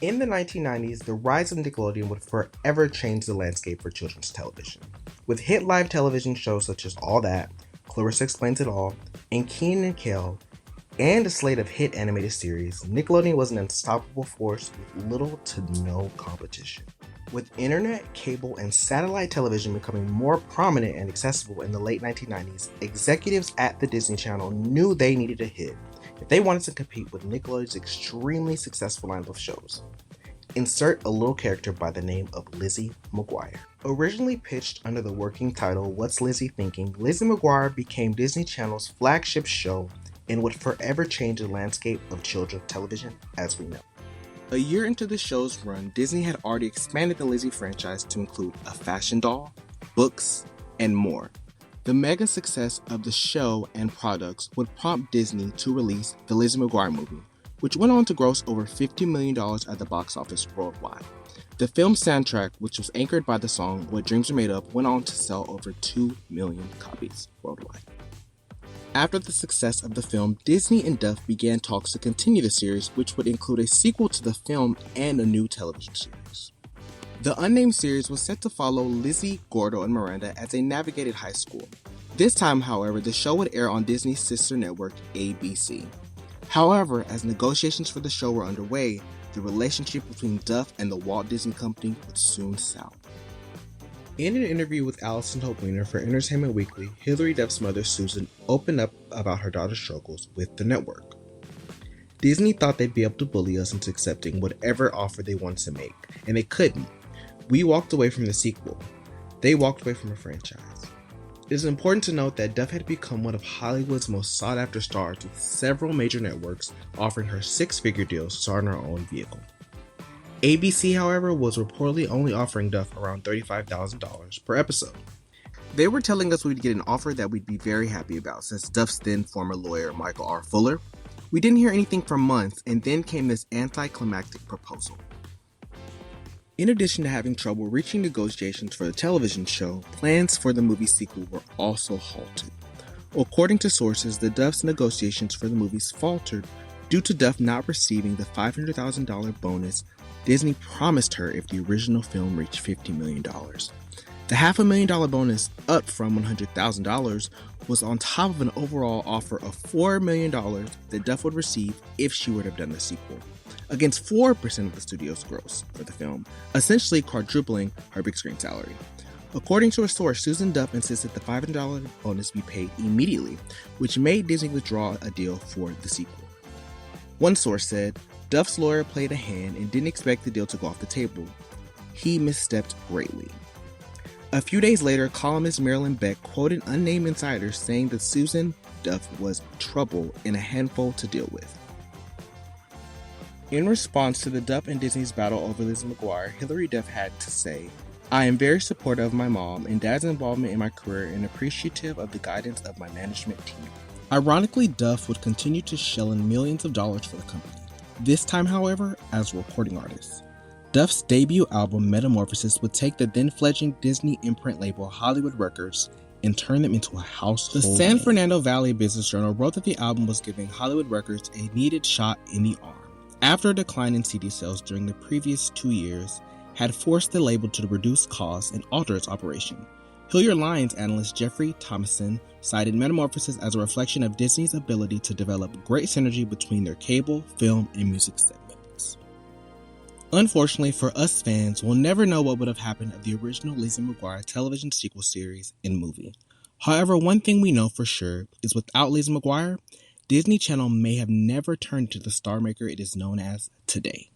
In the 1990s, the rise of Nickelodeon would forever change the landscape for children's television. With hit live television shows such as All That, Clarissa Explains It All, and Kenan and Kel, and a slate of hit animated series, Nickelodeon was an unstoppable force with little to no competition. With internet, cable, and satellite television becoming more prominent and accessible in the late 1990s, executives at the Disney Channel knew they needed a hit if they wanted to compete with Nickelodeon's extremely successful lineup of shows. Insert a little character by the name of Lizzie McGuire. Originally pitched under the working title What's Lizzie Thinking?, Lizzie McGuire became Disney Channel's flagship show and would forever change the landscape of children's television as we know. A year into the show's run, Disney had already expanded the Lizzie franchise to include a fashion doll, books, and more. The mega success of the show and products would prompt Disney to release the Lizzie McGuire movie, which went on to gross over $50 million at the box office worldwide. The film's soundtrack, which was anchored by the song What Dreams Are Made Of, went on to sell over 2 million copies worldwide. After the success of the film, Disney and Duff began talks to continue the series, which would include a sequel to the film and a new television series. The unnamed series was set to follow Lizzie, Gordo, and Miranda as they navigated high school. This time, however, the show would air on Disney's sister network, ABC. However, as negotiations for the show were underway, the relationship between Duff and the Walt Disney Company would soon sour. In an interview with Allison Hope Weiner for Entertainment Weekly, Hilary Duff's mother, Susan, opened up about her daughter's struggles with the network. Disney thought they'd be able to bully us into accepting whatever offer they wanted to make, and they couldn't. We walked away from the sequel. They walked away from a franchise. It is important to note that Duff had become one of Hollywood's most sought-after stars, with several major networks offering her six-figure deals to star in her own vehicle. ABC, however, was reportedly only offering Duff around $35,000 per episode. They were telling us we'd get an offer that we'd be very happy about, says Duff's then former lawyer Michael R. Fuller. We didn't hear anything for months, and then came this anticlimactic proposal. In addition to having trouble reaching negotiations for the television show, plans for the movie sequel were also halted. According to sources, the Duff's negotiations for the movies faltered due to Duff not receiving the $500,000 bonus Disney promised her if the original film reached $50 million. The $500,000 bonus, up from $100,000, was on top of an overall offer of $4 million that Duff would receive if she would have done the sequel, against 4% of the studio's gross for the film, essentially quadrupling her big screen salary. According to a source, Susan Duff insisted the $500 bonus be paid immediately, which made Disney withdraw a deal for the sequel. One source said, Duff's lawyer played a hand and didn't expect the deal to go off the table. He misstepped greatly. A few days later, columnist Marilyn Beck quoted unnamed insiders saying that Susan Duff was trouble and a handful to deal with. In response to the Duff and Disney's battle over Lizzie McGuire, Hilary Duff had to say, I am very supportive of my mom and dad's involvement in my career and appreciative of the guidance of my management team. Ironically, Duff would continue to shell in millions of dollars for the company. This time, however, as a recording artist. Duff's debut album, Metamorphosis, would take the then-fledgling Disney imprint label Hollywood Records and turn them into a household. The San Fernando Valley Business Journal wrote that the album was giving Hollywood Records a needed shot in the arm, after a decline in CD sales during the previous 2 years had forced the label to reduce costs and alter its operation. Hilliard Lyons analyst Jeffrey Thomason cited Metamorphosis as a reflection of Disney's ability to develop great synergy between their cable, film, and music segments. Unfortunately for us fans, we'll never know what would have happened of the original Lizzie McGuire television sequel series and movie. However, one thing we know for sure is without Lizzie McGuire, Disney Channel may have never turned to the star maker it is known as today.